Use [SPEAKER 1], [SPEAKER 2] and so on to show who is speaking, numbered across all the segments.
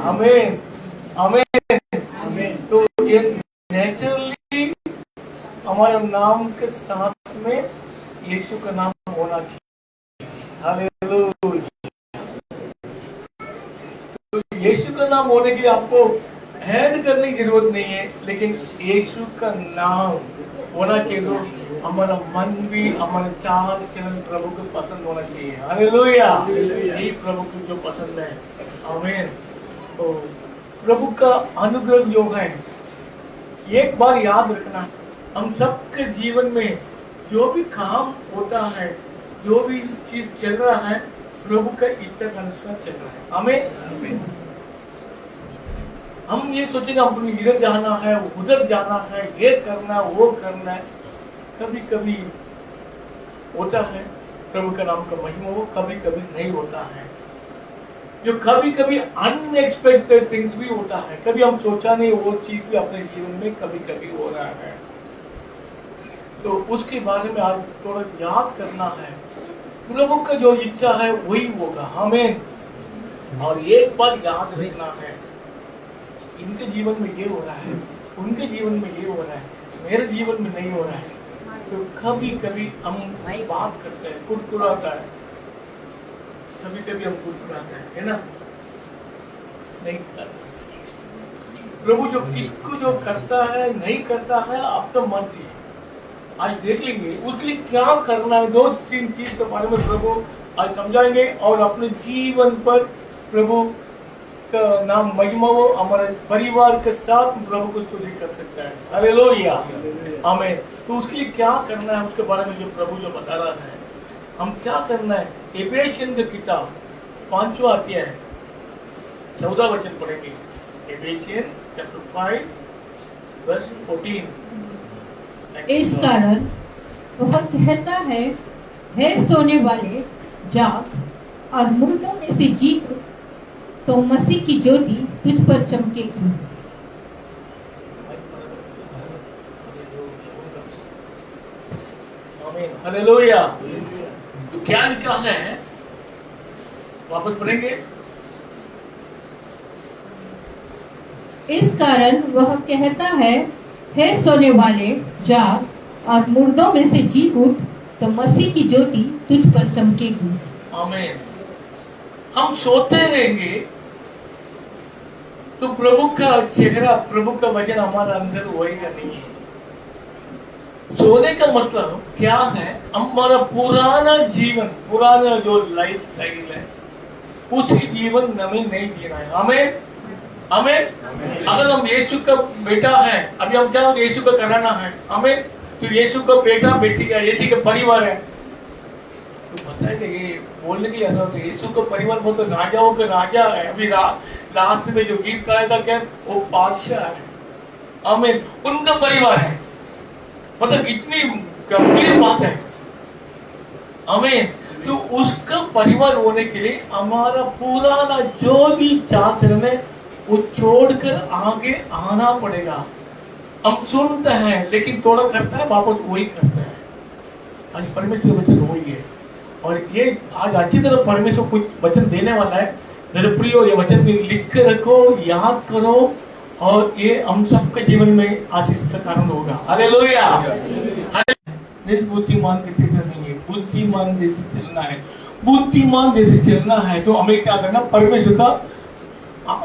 [SPEAKER 1] आमीन आमीन। तो ये नेचुरली हमारे नाम के साथ में यीशु का नाम होना चाहिए। हालेलुया। तो यीशु का नाम होने के लिए आपको ऐड करने की जरूरत नहीं है, लेकिन यीशु का नाम होना चाहिए तो हमारा मन भी, हमारे चाल चलन प्रभु को पसंद होना चाहिए। हालेलुया। यही प्रभु को जो पसंद है। आमीन। तो प्रभु का अनुग्रह जो है, एक बार याद रखना, हम सबके जीवन में जो भी काम होता है, जो भी चीज चल रहा है, प्रभु का इच्छा के अनुसार चल रहा है। आमीन। हम ये सोचेंगे अपनी इधर जाना है, उधर जाना है, ये करना वो करना है। कभी कभी होता है प्रभु का नाम का महिमा हो, कभी कभी नहीं होता है। जो कभी कभी अनएक्सपेक्टेड थिंग्स भी होता है, कभी हम सोचा नहीं वो चीज भी अपने जीवन में कभी कभी हो रहा है। तो उसके बारे में आज थोड़ा याद करना है। प्रभु का जो इच्छा है वही होगा। आमीन। और एक बार याद रखना है, इनके जीवन में ये हो रहा है, उनके जीवन में ये हो रहा है, मेरे जीवन में नहीं हो रहा है। तो कभी कभी हम बात करते हैं, कुड़कुड़ाता है, कभी कभी हम कुड़कुड़ाते है ना? नहीं करता। प्रभु जो किसको जो करता है नहीं करता है, आपका मर्जी है। आज देख लेंगे उसके लिए क्या करना है। 2-3 चीज के बारे में प्रभु आज समझाएंगे और अपने जीवन पर प्रभु का नाम महिमा हो, हमारे परिवार के साथ प्रभु को स्तुति कर सकता है। हालेलुया। आमीन। तो उसके लिए क्या करना है, उसके बारे में जो प्रभु जो बता रहा है, हम क्या करना है। एफेसियन की किताब 5वां अध्याय 14 वचन पढ़ेंगे। एफेसियन चैप्टर 5 वर्स 14।
[SPEAKER 2] इस कारण वह कहता है, हे सोने वाले जाग और मुर्दों में से जी उठ, तो मसीह की ज्योति तुझ पर चमकेगी।
[SPEAKER 1] आमीन। हालेलुया। तो क्या लिखा है, वापस पढ़ेंगे।
[SPEAKER 2] इस कारण वह कहता है, हे सोने वाले जाग और मुर्दों में से जी उठ, तो मसीह की ज्योति तुझ पर चमकेगी।
[SPEAKER 1] आमीन। हम सोते रहेंगे तो प्रभु का चेहरा, प्रभु का वचन हमारा अंदर होएगा नहीं है। सोने का मतलब क्या है, हमारा पुराना जीवन, पुराना जो लाइफ स्टाइल है, उसी जीवन नमी नहीं जीना है। हमें अगर हम यीशु का बेटा है, अभी हम क्या यीशु का कराना है, हमें तो यीशु का बेटा बेटी है, यीशु का परिवार है। तो पता है ये बोलने की ऐसा होता है, यीशु का परिवार बहुत राजाओं का राजा है। अभी लास्ट में जो गीत गाया था, क्या वो बादशाह है। आमीन। उनका परिवार है, मतलब कितनी गंभीर बात है। आमीन। तो उसका परिवार होने के लिए हमारा पुराना जो भी चाल चलन है वो छोड़कर आगे आना पड़ेगा। हम सुनते हैं लेकिन थोड़ा करता है, वापस वही करता है। आज परमेश्वर वचन वही है, और ये आज अच्छी तरह परमेश्वर कुछ वचन देने वाला है। मेरे प्रियो, ये वचन लिख के रखो, याद करो, और ये हम सबके जीवन में आशीष का कारण होगा। हालेलुया। बुद्धिमान किसी से नहीं है, बुद्धिमान जैसे चलना है। बुद्धिमान जैसे चलना है तो हमें क्या करना, परमेश्वर का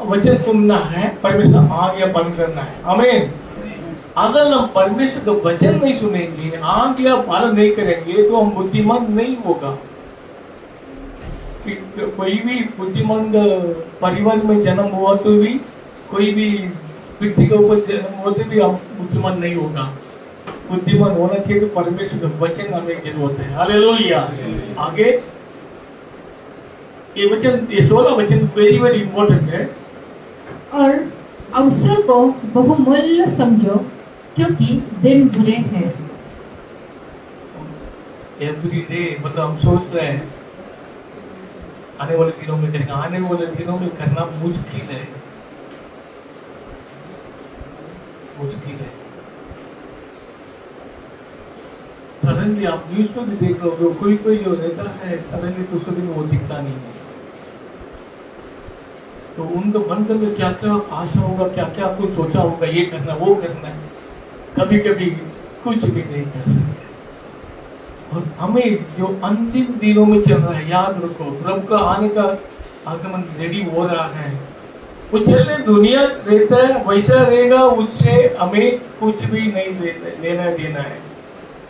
[SPEAKER 1] वचन सुनना है, परमेश्वर का आज्ञा पालन करना है। आमीन। अगर हम परमेश्वर का वचन नहीं सुनेंगे, आज्ञा पालन नहीं करेंगे, तो हम बुद्धिमान नहीं होगा। कोई भी बुद्धिमान परिवार में जन्म हुआ तो भी, कोई भी व्यक्ति के ऊपर जन्म हुआ तो भी हम बुद्धिमान नहीं होगा। बुद्धिमान होना चाहिए तो परमेश्वर का वचन हमें जरूरत है। हालेलुया। आगे ये वचन, ये 16 वचन वेरी वेरी इंपॉर्टेंट है।
[SPEAKER 2] और अवसर को बहुमूल्य समझो, क्योंकि दिन बुरे हैं।
[SPEAKER 1] एवरी डे मतलब हम सोच रहे हैं आने वाले दिनों में करेंगे, आने वाले दिनों में करना मुश्किल है, मुश्किल है। सडनली आप न्यूज में भी देख रहे हो, कोई कोई जो रहता है सडनली दूसरे दिन वो दिखता नहीं है। तो उनके मन के अंदर क्या क्या आशा होगा, क्या क्या कुछ सोचा होगा, ये करना वो करना है, कभी कभी कुछ भी नहीं कर सकते। और हमें जो अंतिम दिनों में चल रहा है, याद रखो प्रभु का आने का आगमन रेडी हो रहा है। वो चलने दुनिया रहता है वैसा रहेगा, उससे हमें कुछ भी नहीं लेना देना है।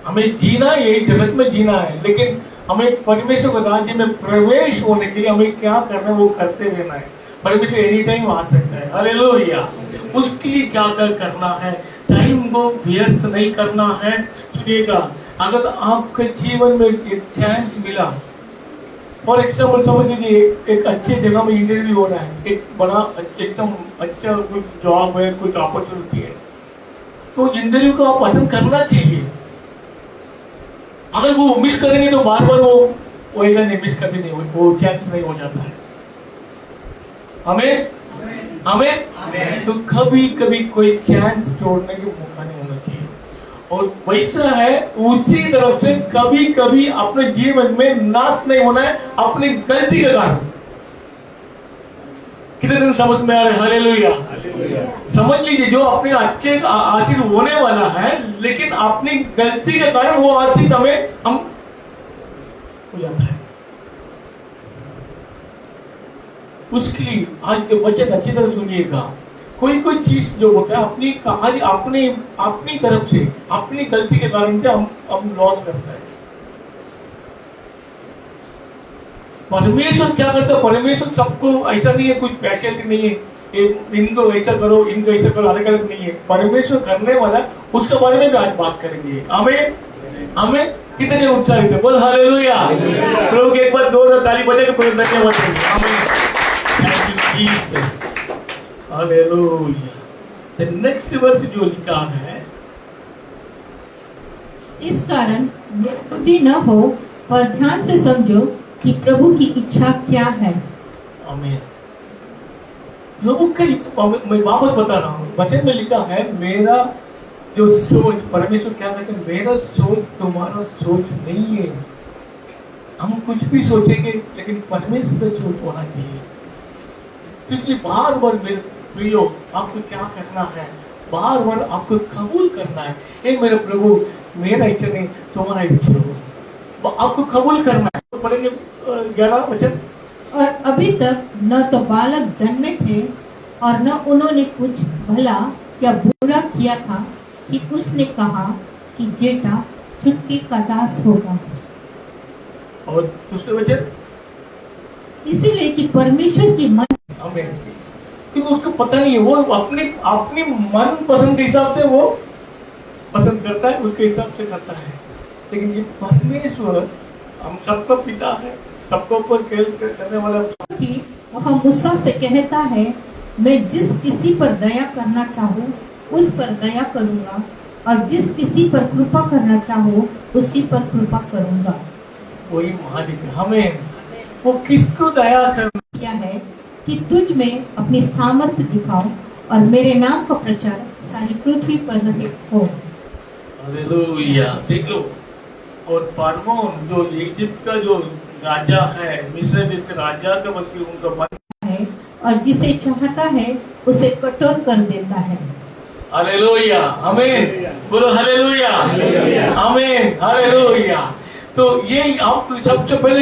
[SPEAKER 1] हमें जीना यही जगत में जीना है, लेकिन हमें परमेश्वर के राज्य में प्रवेश होने के लिए हमें क्या करना है वो करते रहना है। परमेश्वर एनी टाइम आ सकता है, हालेलुया। उसके लिए क्या क्या करना है, टाइम को व्यर्थ नहीं करना है। सुनिएगा, अगर आपके जीवन में एक चांस मिला, फॉर एग्जाम्पल समझ लीजिए एक अच्छे जगह में इंटरव्यू हो रहा है, एक बड़ा एकदम अच्छा कुछ जॉब है, कुछ अपॉर्चुनिटी है, तो इंटरव्यू को आप अटेंड करना चाहिए। अगर वो मिस करेंगे तो बार बार वो होएगा नहीं, मिस कभी नहीं, वो चांस नहीं हो जाता है। हमें हमें तो कभी कभी कोई चांस छोड़ने का मौका नहीं होना चाहिए। और वैसा है उसी तरफ से कभी कभी अपने जीवन में नाश नहीं होना है अपनी गलती के कारण। कितने दिन समझ में आ रहे? हालेलुया। समझ लीजिए जो अपने अच्छे आशीष होने वाला है, लेकिन अपनी गलती के कारण वो आशीष हमें हम हो जाता है। उसके लिए आज के वचन अच्छी तरह सुनिएगा। कोई कोई चीज जो होता है अपनी कहानी अपनी तरफ से अपनी गलती के कारण से हम लॉस करते हैं। परमेश्वर क्या करता है? परमेश्वर सबको ऐसा नहीं है, कुछ पैसे नहीं है इनको ऐसा करो इनको ऐसा करो, अलग अलग नहीं है। परमेश्वर करने वाला उसके बारे में भी आज बात करेंगे। हमें कितने उत्साहित है? बोल हालेलुया। प्रभु एक बार 2 ताली बजा के पूरे धन्यवाद देंगे। हमें हालेलुया। द नेक्स्ट वर्स जो लिखा है,
[SPEAKER 2] इस कारण बेखुदी न हो और ध्यान से समझो कि प्रभु की इच्छा क्या है।
[SPEAKER 1] आमीन। प्रभु की मैं वापस बता रहा हूँ, वचन में लिखा है मेरा जो सोच, परमेश्वर क्या कहते हैं, मेरा सोच तुम्हारा सोच नहीं है। हम कुछ भी सोचेंगे लेकिन परमेश्वर का सोच होना चाहिए। इसलिए बार बार मेरे प्रियो आपको क्या करना है, बार बार आपको कबूल करना है। एक मेरे प्रभु मेरा इच्छा नहीं तुम्हारा इच्छा हो, आपको कबूल करना है। पढ़ेंगे 11 वचन।
[SPEAKER 2] और अभी तक न तो बालक जन्मे थे और न उन्होंने कुछ भला या बुरा किया था कि उसने कहा कि जेठा छुटकी का दास होगा।
[SPEAKER 1] और दूसरे वचन,
[SPEAKER 2] इसीलिए कि परमेश्वर की मन,
[SPEAKER 1] क्योंकि उसको पता नहीं है, वो अपनी मन पसंद के हिसाब से वो पसंद करता है, उसके हिसाब से करता है। लेकिन ये परमेश्वर हम सबका पिता है, सबको ऊपर खेल करने वाला।
[SPEAKER 2] कि वह मूसा से कहता है मैं जिस किसी पर दया करना चाहूँ उस पर दया करूँगा और जिस किसी पर कृपा करना चाहूँ उसी पर कृपा करूँगा।
[SPEAKER 1] वही महालिक है। हमें वो किसको दया करना
[SPEAKER 2] क्या है कि तुझ में अपनी सामर्थ्य दिखाओ और मेरे नाम का प्रचार सारी पृथ्वी पर रहे हो।
[SPEAKER 1] हालेलुया। देख लो, और फारमोन जो इजिप्ट का जो राजा है, मिस्र देश के राजा का बल्कि उनका मन
[SPEAKER 2] है और जिसे चाहता है उसे कठोर कर देता है।
[SPEAKER 1] हालेलुया। आमीन। बोलो हालेलुया। आमीन। हालेलुया। तो ये आप सबसे पहले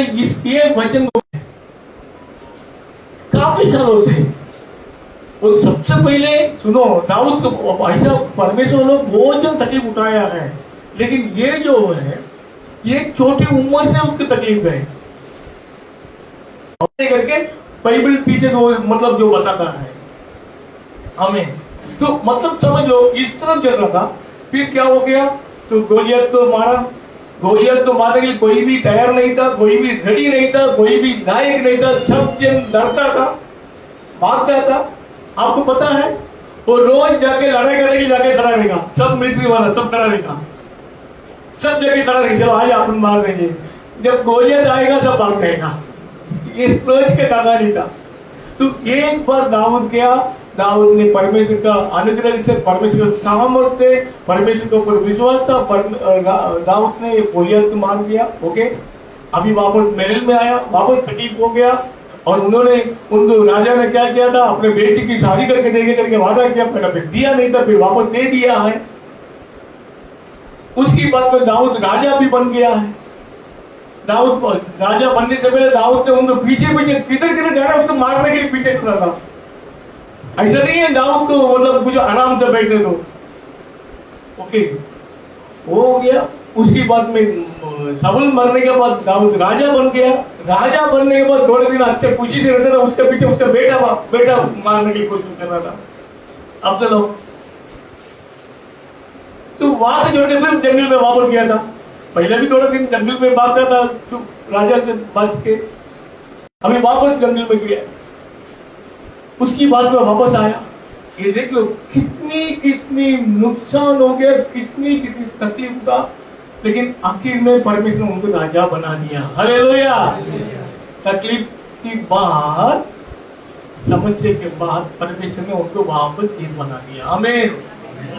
[SPEAKER 1] ये वचन काफी सालों से, और सबसे पहले सुनो, दाऊद को ऐसा परमेश्वर ने बहुत जन तकलीफ उठाया है, लेकिन ये जो है ये छोटी उम्र से उसकी तकलीफ है करके बाइबल पीछे जो मतलब जो बताता है हमें, तो मतलब समझ लो इस तरफ चल रहा था। फिर क्या हो गया, तो गोलियत को मारा। गोलियत को मारने के लिए कोई भी तैयार नहीं था, कोई भी रेडी नहीं था, कोई भी नायक नहीं था, सब जन डरता था, भागता था। आपको पता है वो रोज जाके लड़ाई करने की जाके खड़ा रहेगा, सब मिलिट्री वाला सब खड़ा रहेगा, सब जगह खड़ा रहेगा, चलो आज अपन मार देंगे। जब गोलियत आएगा सब भाग रहेगा। ये रोज का कहानी था। तो एक बार दाऊद गया, दाऊद ने परमेश्वर का अनुग्रह से, परमेश्वर का सामर्थ्य, परमेश्वर के ऊपर विश्वास था, दाऊद ने गोलियत को मार दिया। ओके, अभी वापस महल में आया, वापस तकलीफ हो गया, और उन्होंने उनको राजा ने क्या किया था, अपने बेटी की शादी करके देंगे करके वादा किया, फिर दिया नहीं था, फिर वापस दे दिया है। उसकी बाद में दाऊद राजा भी बन गया है। दाऊद राजा बनने से पहले दाऊद ने उनको पीछे पीछे किधर किधर जा रहा है उसको मारने के लिए पीछे खड़ा था। ऐसा नहीं है दाऊद को मतलब कुछ आराम से बैठने दो। ओके, वो हो गया। उसकी बाद में शाऊल मरने के बाद दाऊद राजा बन गया। राजा बनने के बाद थोड़े दिन अच्छे खुशी से रहता था, उसके पीछे उसका बेटा मारने की कोशिश कर रहा था। अब चलो, तो वहां से जोड़ के फिर जंगल में वापस गया था। पहले भी थोड़ा दिन जंगल में भागता था राजा से बच के, अभी वापस जंगल में गया। उसकी बाद में वापस आया। ये देख लो कितनी नुकसान हो गया, कितनी तकलीफ का, लेकिन आखिर में परमेश्वर ने उनको राजा बना दिया। हालेलुया। तकलीफ की बाद, समस्या के बाद परमेश्वर ने उनको वापस ये बना दिया। हमें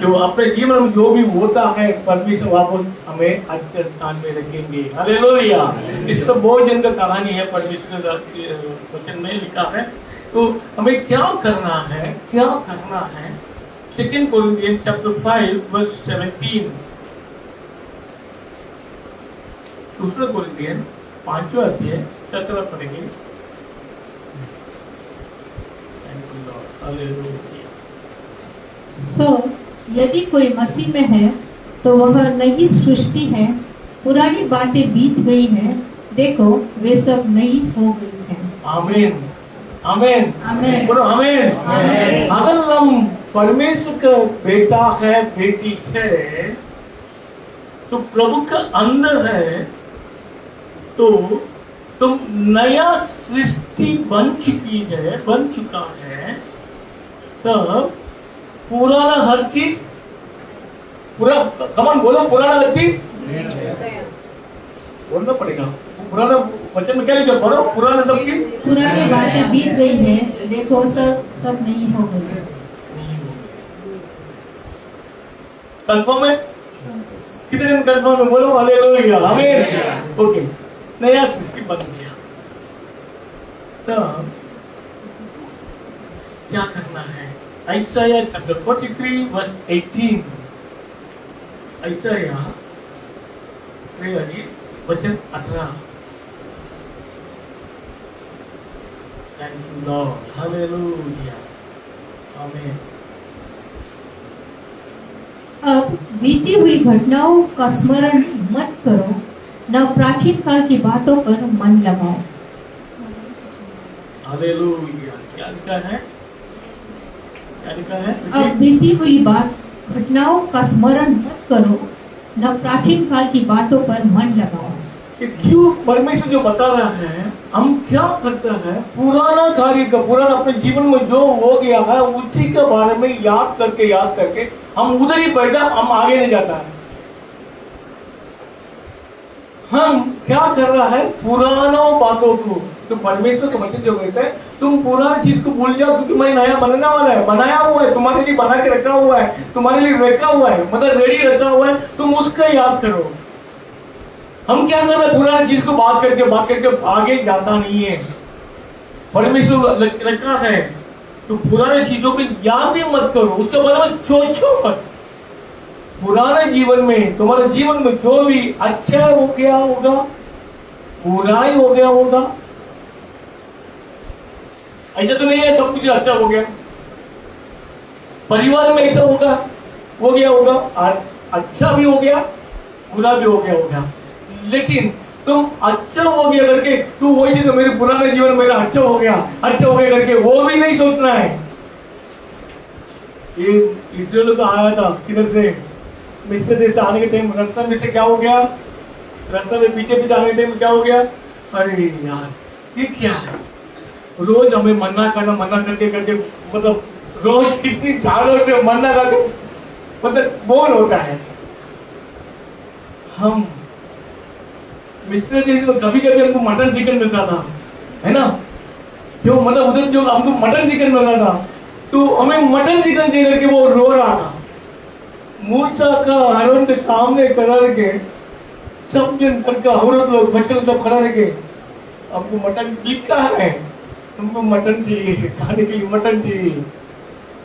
[SPEAKER 1] जो अपने जीवन में जो भी होता है, परमेश्वर वापस हमें अच्छे स्थान में रखेंगे। हालेलुया। इस तरह बहुत जन का कहानी है, परमेश्वर वचन में लिखा है। तो हमें क्या करना है, क्या करना है? 2 कोरिन्थियंस चैप्टर 5 वर्स 17। 2 कोरिन्थियंस 5वां अध्याय 17 पढ़ेंगे।
[SPEAKER 2] सो यदि कोई मसीह में है तो वह नई सृष्टि है, पुरानी बातें बीत गई हैं, देखो वे सब नई हो गई हैं।
[SPEAKER 1] आमीन, आमीन,
[SPEAKER 2] आमीन,
[SPEAKER 1] बोलो आमीन।
[SPEAKER 2] आमीन।
[SPEAKER 1] अगर हम परमेश्वर का बेटा है, बेटी है, तो प्रभु का अंदर है, तो तुम नया सृष्टि बन चुका है। तब पुराना हर चीज, पूरा कमान बोलो, पुराना हर चीज बोलना पड़ेगा। पुराना वचन में क्या लिखा, पढ़ो, पुराना सब चीज,
[SPEAKER 2] पुरानी बातें बीत गई हैं, देखो सब नई हो गई।
[SPEAKER 1] कंफर्म है? कितने दिन कंफर्म है? बोलो हालेलुया, आमीन। ओके, नया सृष्टि बन गया। तब क्या करना है? आइसाया चैप्टर 43 वर्स 18। आइसाया वचन 18। थैंक यू लॉर्ड, हालेलुया, आमीन।
[SPEAKER 2] अब बीती हुई घटनाओं का स्मरण मत करो, न प्राचीन काल की बातों पर मन लगाओ।
[SPEAKER 1] हालेलुया। क्या लिखा है? क्या लिखा है?
[SPEAKER 2] अब बीती हुई घटनाओं का स्मरण मत करो, न प्राचीन काल की बातों पर मन लगाओ।
[SPEAKER 1] कि क्यों परमेश्वर जो बता रहा है, हम क्या करते हैं, पुराना कार्य का, पुराना अपने जीवन में जो हो गया है उसी के बारे में याद करके हम उधर ही बैठा, हम आगे नहीं जाता है। हम क्या कर रहा है, पुराना बातों को, तो परमेश्वर का वचन जो कहता है, तुम पुरानी चीज को भूल जाओ, क्योंकि मैं नया बनने वाला है, बनाया हुआ है, तुम्हारे लिए बना के रखा हुआ है, तुम्हारे लिए रखा हुआ है, मतलब रेडी रखा हुआ है, तुम उसका याद करो। हम क्या कर रहे हैं, पुरानी चीज को बात करके आगे जाता नहीं है। परमेश्वर रखा है तो पुराने चीजों की याद ही मत करो, उसके बारे में सोचो मत। पुराने जीवन में, तुम्हारे जीवन में जो भी अच्छा हो गया होगा, बुराई हो गया होगा, ऐसा तो नहीं है सब कुछ अच्छा हो गया। परिवार में ऐसा हो गया होगा, अच्छा भी हो गया, बुरा भी हो गया होगा, लेकिन तुम अच्छा हो गया करके तू वही चीज, मेरे पुराने जीवन मेरा अच्छा हो गया करके वो भी नहीं सोचना है। ये इस्राएल का आया था किधर से, मिस्र देश से आने के टाइम रास्ता में से क्या हो गया, रास्ता में पीछे आने के टाइम क्या हो गया, अरे यार ये क्या है, रोज हमें मन्ना करके मतलब रोज कितनी सालों से मन्ना करके मतलब बोर होता है। हम मिस्र देश में कभी हमको मटन चिकन मिलता था, है ना, जो मतलब उधर जो हमको मटन चिकन मिलता था, तो हमें मटन चिकन दे करके वो रो रहा था। मूसा का हरन के सामने खड़ा रखे, सब जन का औरत लोग बच्चे लोग सब खड़ा रखे, हमको मटन लिखा है, हमको मटन चाहिए, खाने के लिए मटन चाहिए।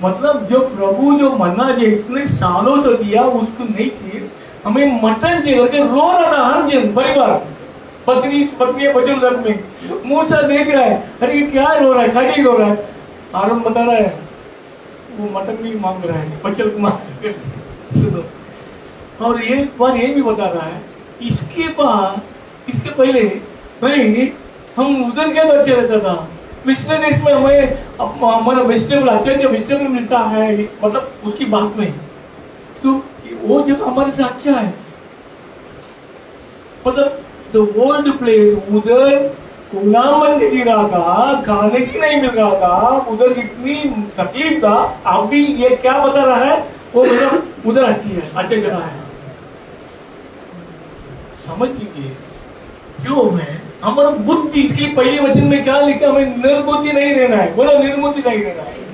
[SPEAKER 1] मतलब जो प्रभु जो मन्ना जो इतने सालों से दिया उसको नहीं किए, हमें मटन चाहिए करके रो रहा था हर दिन परिवार, पत्नी बच्चों सब में मुंह से देख रहा है, अरे ये क्या रो रहा है, खाने ही रो रहा है। आरम बता रहा है वो मटन भी मांग रहा है, बच्चों को मांग सुनो। और ये बार ये भी बता रहा है इसके बाद इसके पहले भाई हम उधर क्या तो अच्छा रहता था, पिछले देश में हमें हमारा वेजिटेबल अच्छा वेजिटेबल मिलता है, मतलब उसकी बात में तो वो जगह हमारे से अच्छा है। मतलब द वर्ल्ड प्लेस उधर गुलाम बन के जी रहा था, खाने की नहीं मिल रहा था, उधर इतनी तकलीफ था। अभी ये क्या बता रहा है वो मेरा उधर अच्छी है, अच्छी जगह है। समझ लीजिए क्यों है हमारा बुद्धि, इसलिए पहले वचन में क्या लिखा, हमें निर्बुद्धि नहीं रहना है। बोला निर्बुद्धि नहीं रहना है।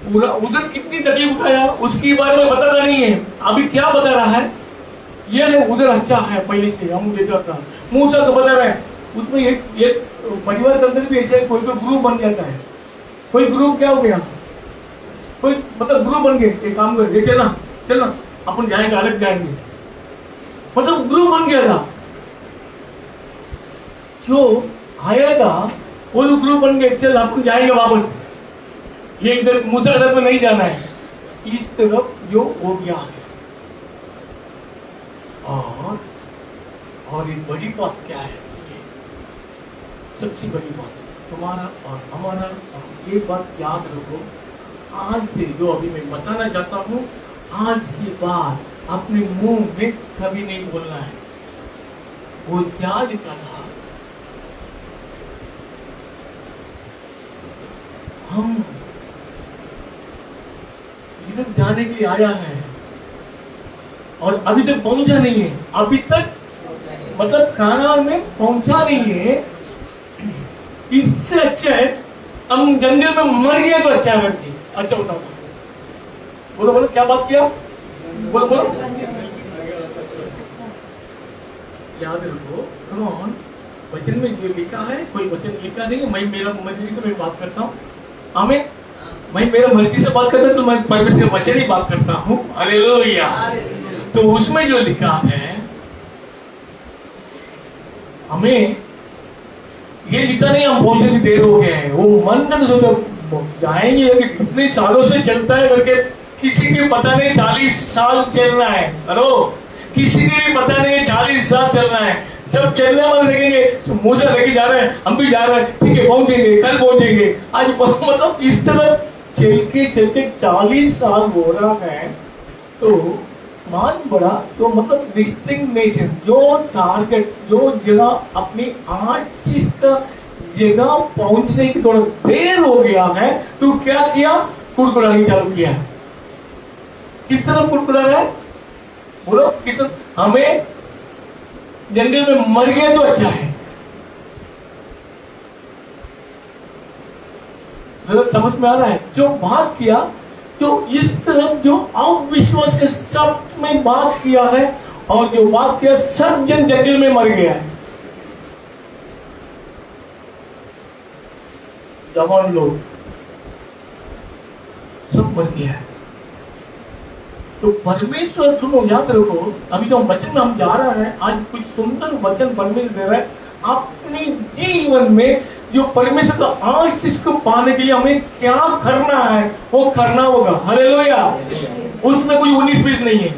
[SPEAKER 1] पूरा उधर कितनी तकलीफ उठाया उसके बारे में बताता नहीं है। अभी क्या बता रहा है, ये है उधर अच्छा है, पहले से हम देखा था मुंह से तो बता रहे हैं। उसमें एक परिवार के अंदर भी ऐसे कोई ग्रुप बन जाता है। कोई ग्रुप क्या हो गया, कोई मतलब ग्रुप बन गए, एक काम कर चलना चलना अपन जाएंगे, अलग जाएंगे, मतलब ग्रुप बन गया था। जो आया था वो लोग ग्रुप बन गए, चल अपन जाएंगे वापस, ये इधर मूसा इधर में नहीं जाना है, इस तरफ जो हो गया है। और एक बड़ी बात क्या है, सबसे बड़ी बात तुम्हारा और हमारा, एक बात याद रखो, आज से जो अभी मैं बताना चाहता हूँ, आज के बाद अपने मुंह में कभी नहीं बोलना है। वो क्या लिखा था, हम इधर जाने के लिए आया है और अभी तक पहुंचा नहीं है, अभी तक मतलब कानान में पहुंचा नहीं है। इससे अच्छा है हम जंगल में मर गए तो अच्छा करती, अच्छा होता था। बोलो बोलो क्या बात किया, बोलो बोलो याद रखो। कौन वचन में जो लिखा है, कोई वचन लिखा नहीं है। मैं मेरा मर्जी से मैं बात करता हूँ, हमें मैं मेरा मर्जी से बात करता हूँ तो मैं परमेश्वर के वचन ही बात करता हूँ। हालेलुया। तो उसमें जो लिखा है, हमें ये लिखा नहीं हम पहुंचने की देर हो गए हैं, वो मंदिर जो जाएंगे कितने सालों से चलता है करके किसी की पता नहीं, 40 साल चलना है। हेलो, किसी की भी पता नहीं 40 साल चलना है, सब चलने वाले देखेंगे मूसा लेके जा रहे हैं, हम भी जा रहे हैं, ठीक है पहुंचेंगे, कल पहुंचेंगे, आज मतलब इस तरह चल के 40 साल हो रहा है। तो मान बड़ा तो मतलब डिस्टिंगनेशन, जो टारगेट, जो जगह अपनी आशीष का जगह पहुंचने की थोड़ा देर हो गया है, तो क्या किया, कुड़कुड़ानी चालू किया। किस तरह कुड़कुड़ा है, बोलो किस तरह, हमें जंगल में मर गए तो अच्छा है। समझ में आ रहा है, जो बात किया तो इस तरफ जो अविश्वास के शब्द में बात किया है, और जो बात किया सब जन जंगल में मर गया है। जवान लोग सब मर गया है। तो परमेश्वर सुनो, याद रखो, अभी जो वचन में हम जा रहे हैं, आज कुछ सुंदर वचन परमेश्वर दे रहा है। अपने जीवन में जो परमेश्वर का आशीष को पाने के लिए हमें क्या करना है वो करना होगा। हालेलुया। उसमें कोई 19-20 नहीं है,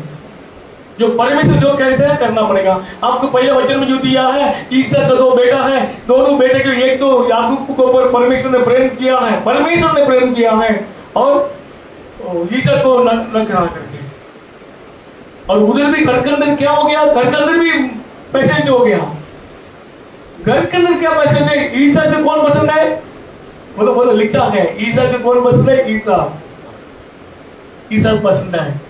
[SPEAKER 1] जो परमेश्वर जो कहते हैं करना पड़ेगा। आपको पहले वचन में जो दिया है, ईसा का 2 बेटा है, दोनों बेटे के एक दो याकूब को ऊपर परमेश्वर ने प्रेम किया है, परमेश्वर ने प्रेम किया है, और ईसा को न करा करके, और उधर भी घर के अंदर क्या हो गया, घर के अंदर भी पैसेंज हो गया। घर के अंदर क्या पैसेंज है, ईसा को कौन पसंद है, बोलो बोलो, लिखा है ईसा को कौन पसंद है, ईसा पसंद है।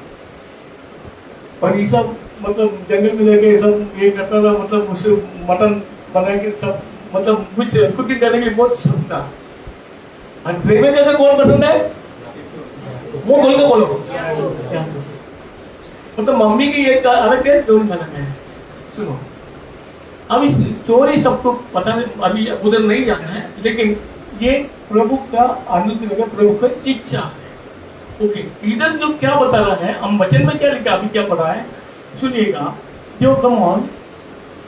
[SPEAKER 1] और ईसा मतलब जंगल में लेके सब ये करता था, मतलब उसे मटन बना के सब, मतलब कुछ कुकिंग करने के लिए बहुत शौक था। और प्रेम जगह कौन पसंद है, वो बोल के बोलो, मतलब मम्मी की एक अलग है, दोनों अलग है। सुनो, अब इस स्टोरी सबको पता नहीं, अभी उधर नहीं जाना है, लेकिन ये प्रभु का अनुग्रह है, प्रभु का इच्छा है। ओके, इधर जो क्या बता रहा है, हम वचन में क्या लिखा, अभी क्या पढ़ा है सुनिएगा। जो कम ऑन,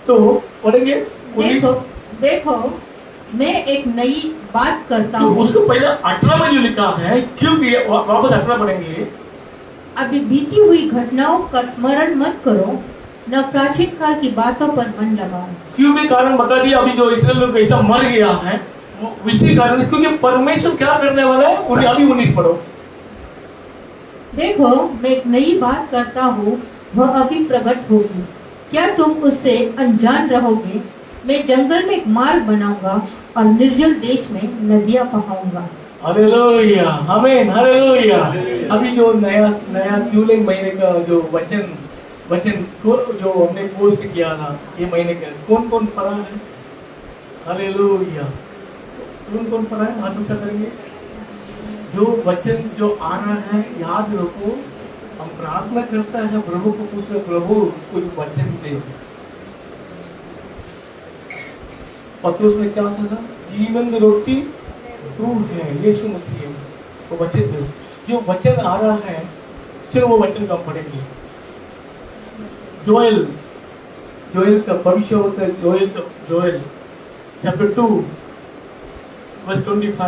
[SPEAKER 1] तो पढ़ेंगे।
[SPEAKER 2] देखो देखो मैं एक नई बात करता
[SPEAKER 1] तो
[SPEAKER 2] हूँ।
[SPEAKER 1] उसको पहले 18 में जो लिखा है, क्योंकि वापस 18 पढ़ेंगे।
[SPEAKER 2] अभी बीती हुई घटनाओं का स्मरण मत करो, न प्राचीन काल की बातों पर मन लगाओ।
[SPEAKER 1] क्योंकि कारण बता दिया, अभी जो इसराइल लोग कैसा मर गया है वो इसी कारण, क्योंकि परमेश्वर क्या करने वाला है, उन्हें अभी 19 पढ़ो।
[SPEAKER 2] देखो मैं एक नई बात करता हूँ, वह अभी प्रकट होगी, क्या तुम उससे अनजान रहोगे? मैं जंगल में एक मार्ग बनाऊंगा और निर्जल देश में नदियां बहाऊंगा।
[SPEAKER 1] हालेलुया, आमीन, हालेलुया। अभी जो नया जुलाई महीने का जो वचन को जो हमने पोस्ट किया था, ये महीने का कौन कौन पढ़ा है? हालेलुया, कौन कौन पढ़ा है? हाथ ऊंचा करेंगे। जो वचन जो आ रहा है याद रखो, हम प्रार्थना करता है, प्रभु को पूछो, प्रभु कोई वचन दे। पत्रोस में क्या था? जीवन की रोटी तू है, यीशु मसीह, वो वचन दो। जो वचन आ रहा है, चलो वो वचन का पढ़ेंगे। जोएल का भविष्य होता है, जोएल चैप्टर 2 वर्स 25।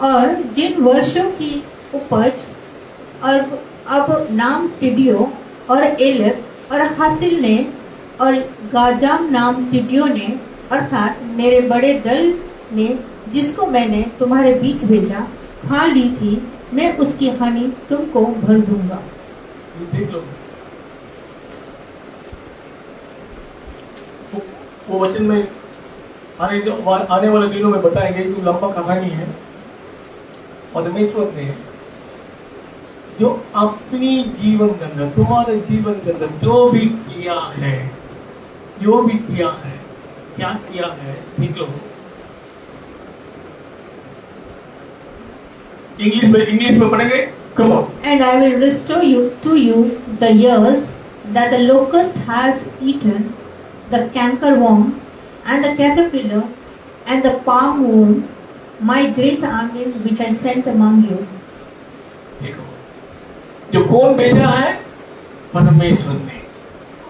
[SPEAKER 2] और जिन वर्षों की उपज और अब नाम टिडियो और एलक और हासिल ने और गाजाम नाम टिडियो ने, अर्थात मेरे बड़े दल ने, जिसको मैंने तुम्हारे बीच भेजा, खा ली थी, मैं उसकी हानि तुमको भर दूंगा।
[SPEAKER 1] देख लो, वो वचन में आने वाले दिनों में बताएंगे, जो लंबा कहानी है। और परमेश्वर ने जो अपनी जीवन के अंदर, तुम्हारे जीवन के अंदर जो भी किया है, क्या किया है, देख लो। इंग्लिश में पढ़ेंगे। Come on.
[SPEAKER 2] And I will restore to you the years that the locust has eaten, the cankerworm and the caterpillar and the palmworm, my great army which I sent among you.
[SPEAKER 1] देखो, जो कौन भेजा है? परमेश्वर ने।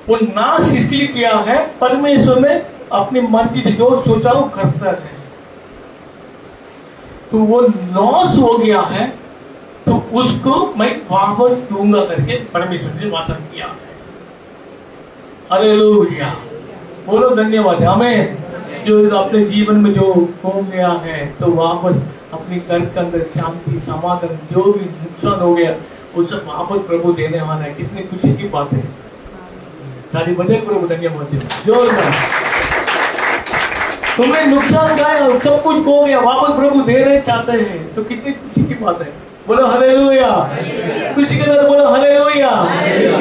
[SPEAKER 1] वो नाश इसलिए किया है, परमेश्वर ने अपनी मर्जी से जो सोचा वो करता है। तो वो लॉस हो गया है, तो उसको मैं वापस दूंगा करके परमेश्वर ने वादा किया है। हालेलुया, बोलो धन्यवाद, आमीन। जो अपने जीवन में जो हो गया है, तो वापस अपने घर के अंदर शांति, समाधान, जो भी नुकसान हो गया वो सब वापस प्रभु देने वाला है। कितनी खुशी की बात है। ताली बजाए प्रभु, धन्यवाद। जोरदार। तुम्हें नुकसान का है, सब कुछ खो गया, वापस प्रभु देने चाहते हैं, तो कितनी खुशी की बात है। बोलो हालेलुया, खुशी के साथ बोलो हालेलुया,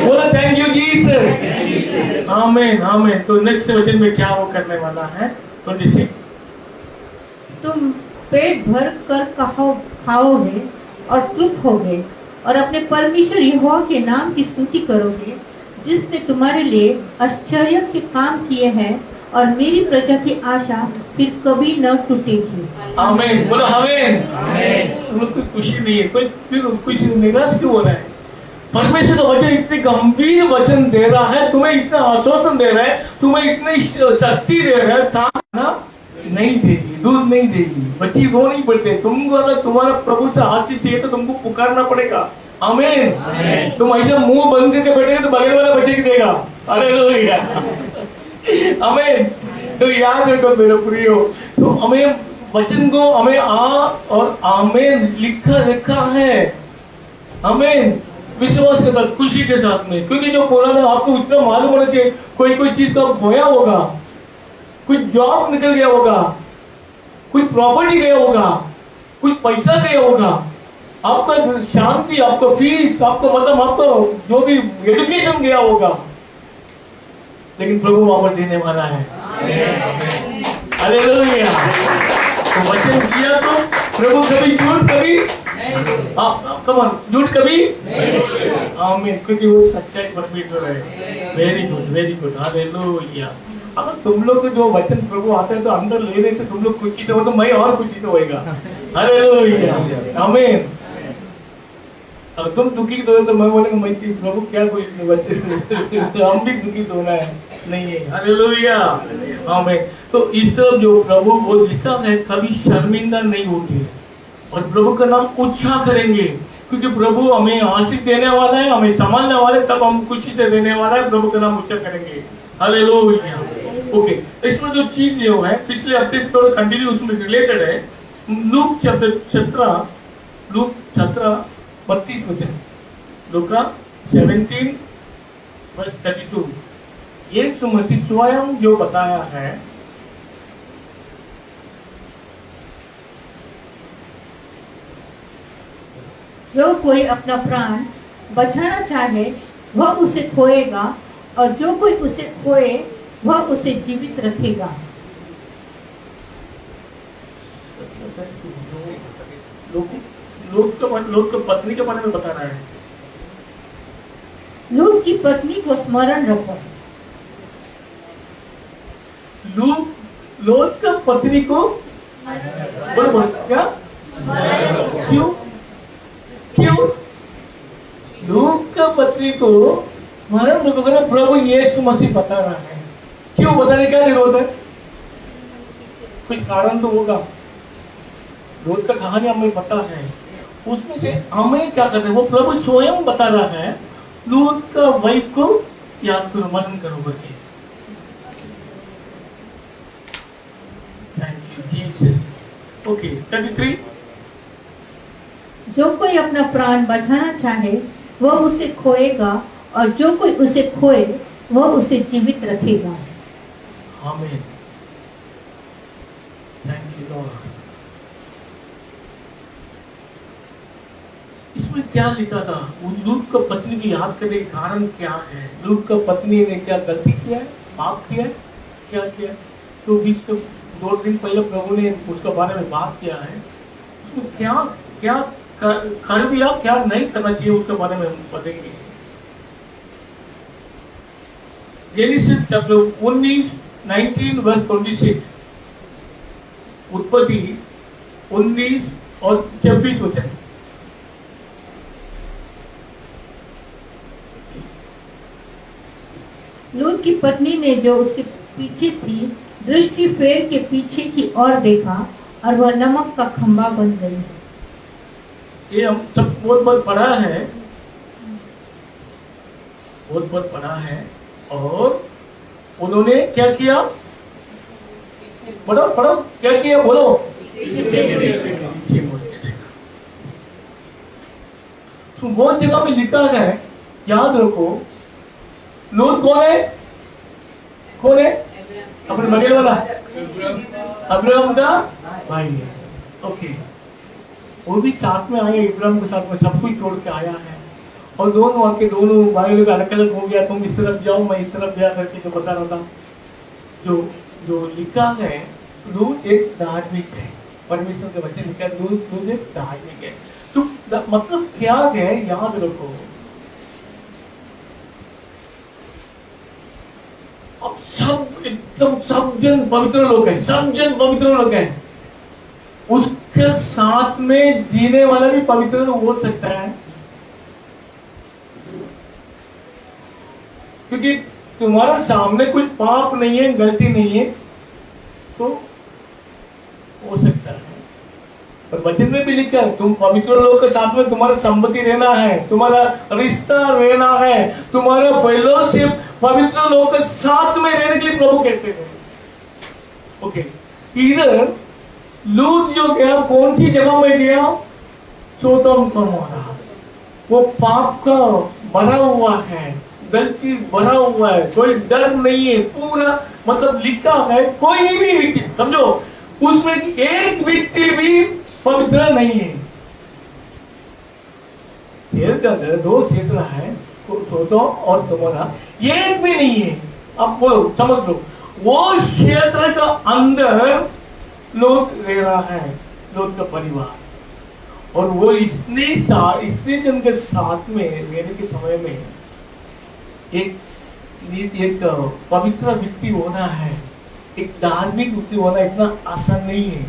[SPEAKER 1] बोलो थैंक यू जीसस, आमीन, आमीन। तो नेक्स्ट वचन में क्या वो करने वाला है? 26।
[SPEAKER 2] तुम पेट भर कर खाओगे और तृप्त होगे और अपने परमेश्वर यहोवा के नाम की स्तुति करोगे, जिसने तुम्हारे लिए आश्चर्य के काम किए हैं, और मेरी प्रजा की आशा फिर कभी न टूटेगी।
[SPEAKER 1] आमीन, बोलो आमीन। कोई खुशी नहीं है, कोई निराश क्यों हो रहा है? परमेश्वर का वचन इतनी गंभीर वचन दे रहा है, तुम्हें इतना आश्वासन दे रहा है, तुम्हें इतनी शक्ति दे रहा है, था नहीं देगी, दूध नहीं देगी, बच्ची रो नहीं पड़ते। तुमको अगर तुम्हारा प्रभु से आशीष चाहिए तो तुमको पुकारना पड़ेगा। आमीन। तुम ऐसे मुंह बंद करके बैठेगे तो बगल वाला बच्चे की देगा। हालेलुया, आमीन। तो याद रखो मेरे प्रियो, तो हमें वचन को हमें आ और आमीन लिखा रखा है। आमीन, विश्वास के साथ, खुशी के साथ में, क्योंकि जो पुराना आपको इतना मालूम होना चाहिए, कोई चीज का खोया होगा, कुछ जॉब निकल गया होगा, कुछ प्रॉपर्टी गया होगा, कुछ पैसा गया होगा, आपका शांति, आपका फीस, आपका मतलब आपका जो भी एजुकेशन गया होगा, लेकिन प्रभु वापस देने वाला है। हालेलुया। तो वचन किया तो प्रभु कभी झूठ कभी हाँ, कम ऑन, झूठ कभी आमीन, क्योंकि वो सच्चाई परमेश्वर है। Very good, hallelujah. अगर तुम लोग जो वचन प्रभु आते हैं तो अंदर लेने से तुम लोग खुशी तो हो, तो मैं और खुशी तो होएगा। हालेलुया, आमीन। अगर तुम दुखी तो मैं बोलेंगे मैं कि प्रभु क्या कोई वचन तो हम भी दुखी होना है नहीं है। हालेलुया, आमीन। तो इस तरफ जो प्रभु वो लिखा है, कभी शर्मिंदा नहीं होगी और प्रभु का नाम ऊंचा करेंगे, क्योंकि प्रभु हमें आशीष देने वाला है, हमें संभालने वाला है, तब हम खुशी से देने वाला है, प्रभु का नाम ऊंचा करेंगे। हालेलुया। ओके, इसमें जो चीज जो है पिछले हफ्ते से थोड़ा कंटिन्यू उसमें रिलेटेड है। लूक चैप्टर 17:32 वचन, लूका 17:32। यीशु मसीह स्वयं जो बताया है,
[SPEAKER 2] जो कोई अपना प्राण बचाना चाहे वह उसे खोएगा, और जो कोई उसे खोए वह उसे जीवित रखेगा।
[SPEAKER 1] लोग तो पत्नी के बारे में बता रहा है।
[SPEAKER 2] लूत की पत्नी को स्मरण रखो।
[SPEAKER 1] लोग का पत्नी को बोल क्या, क्यों लूत का पत्नी को मरण रखोगे? प्रभु यीशु मसीह बता रहा है। क्यों बताने क्या जरूरत है? कुछ कारण तो होगा। लूत का कहानी हमें पता है, उसमें से हमें क्या करना है वो प्रभु स्वयं बता रहा है। लूत का वाइफ को याद करो, मनन करो करके। Thank you Jesus. ओके, 33।
[SPEAKER 2] जो कोई अपना प्राण बचाना चाहे वह उसे खोएगा, और जो कोई उसे खोए वह उसे जीवित रखेगा।
[SPEAKER 1] आमीन। Thank you Lord. इसमें क्या लिखा था? लूत का पत्नी की याद करने के कारण क्या है? लूत का पत्नी ने क्या गलती किया है, पाप किया है, क्या किया? तो 2 दिन पहले प्रभु ने उसके बारे में बात किया है। उसमें क्या क्या कर दिया, क्या नहीं करना चाहिए, उसके बारे में हम बताएंगे। जेनेसिस चैप्टर 19:26, उत्पत्ति 19 और 26 वचन।
[SPEAKER 2] लूत की पत्नी ने जो उसके पीछे थी दृष्टि फेर के पीछे की ओर देखा, और वह नमक का खंभा बन गई।
[SPEAKER 1] ये हम सब बहुत पढ़ा है, बहुत पढ़ा है। और उन्होंने क्या किया? पढ़ो क्या किया, बोलो। तो बहुत जगह में लिखा है, याद रखो। लूत कौन है? अपने बगल वाला अब्राहम का भाई है। ओके, वो भी साथ में आया, इब्राहिम के साथ में सब कुछ छोड़ के आया है। और दोनों भाई लोग अलग अलग हो गया, तुम इस तरफ जाओ मैं इस तरफ गया करके जो बता रहा था। जो लिखा है, लूत एक धार्मिक है, परमेश्वर के वचन लिखा है, लूत एक धार्मिक है। तो मतलब क्या है, याद रखो। अब सब एकदम सब जन पवित्र लोग हैं, सब जन पवित्र लोग हैं। उसके साथ में जीने वाला भी पवित्र हो सकता है, क्योंकि तुम्हारा सामने कोई पाप नहीं है, गलती नहीं है, तो हो सकता है। और वचन में भी लिखा है, तुम पवित्र लोग के साथ में तुम्हारा संपत्ति रहना है, तुम्हारा रिश्ता रहना है, तुम्हारा फेलोशिप पवित्र लोग के साथ में रहने के लिए प्रभु कहते हैं। ओके, इधर लूत जो गया, कौन सी जगह में गया? Sodom Gomorrah. वो पाप का भरा हुआ है, गलती भरा हुआ है, कोई डर नहीं है, पूरा मतलब लिखा है कोई भी व्यक्ति, समझो उसमें एक व्यक्ति भी पवित्र नहीं है। शेर के अंदर 2 क्षेत्र है, सोदोम और गमोरा, एक भी नहीं है। अब बोलो, समझ लो, वो क्षेत्र का अंदर लोग रह रहा है, लोग का परिवार, और वो इतने जन के साथ में रहने के समय में एक पवित्र व्यक्ति होना है, एक धार्मिक व्यक्ति होना इतना आसान नहीं है।